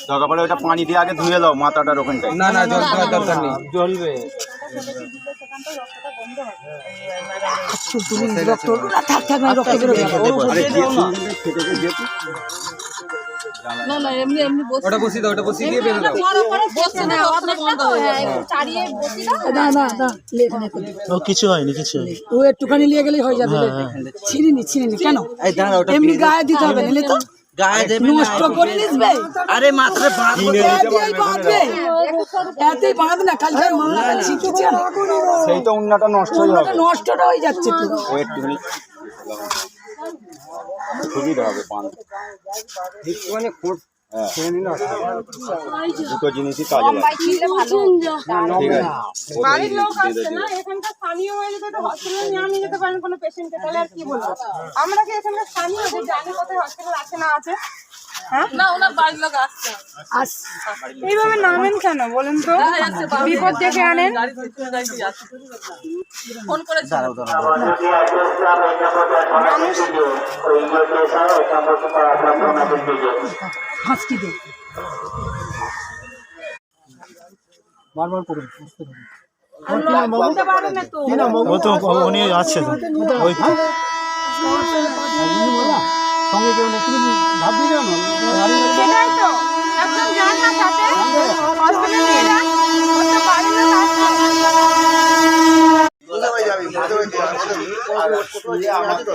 দরকার পড়লে ওটা পানি দিয়ে আগে ধুয়ে দাও মাথাটার ওখানটায়। না না জল দেওয়ার দরকার নেই, জ্বলবে। না না এমনি এমনি ওটা বসিয়ে দাও, ওটা বসিয়ে দিয়ে বেঁধে দাও। বসছে না আপনার বন্ধ হয়ে চাড়িয়ে বসি দাও। না না না ও কিছু হয়নি, কিছু হয়নি। ও একটুখানি নিয়ে গেলেই হয়ে যাবে। ছিনিনি কেন এমনি গায়ে দিতে হবে নিলে তো গায়ে দেবে নষ্ট করে নিসবে। আরে মাত্র বাঁধবে এতেই বাঁধ না, কালকে শিখেছি সেই তো উন্নাটা নষ্ট হয়ে যাবে, নষ্টটা হয়ে যাচ্ছে তো। ও একটুখানি সুবিধা হবে পান একটুখানি খোঁট ছেড়ে নিলে দুটো জিনিসই কাজে লাগে। ঠিক আছে বাড়ির লোক আসছে না, এখানকার স্থানীয় হয়ে যদি হসপিটালে নিয়ে আমি যেতে পারেন কোনো পেশেন্টকে, তাহলে আর কি বলবো? আমরা কি এখানকার স্থানীয় যে জানি কোথায় হসপিটাল আছে না আছে? হ্যাঁ না ওনার বাড়ির লোক আসছে। এইভাবে নামেন কেন বলেন তো? বিপদ দেখে আনেন। ফোন করেছি হাসকি দে বারবার করুন। বলতে পারেন না তো। ও তো উনি আছে তো ওই তো সঙ্গে কেউ নেই, তুমি ভাব দিয়ে যাও না। সেটাই তো, একদম যান না সাথে হসপিটালে নিয়ে যান, ওর তো বাড়ির লোক আসছে। আমাদের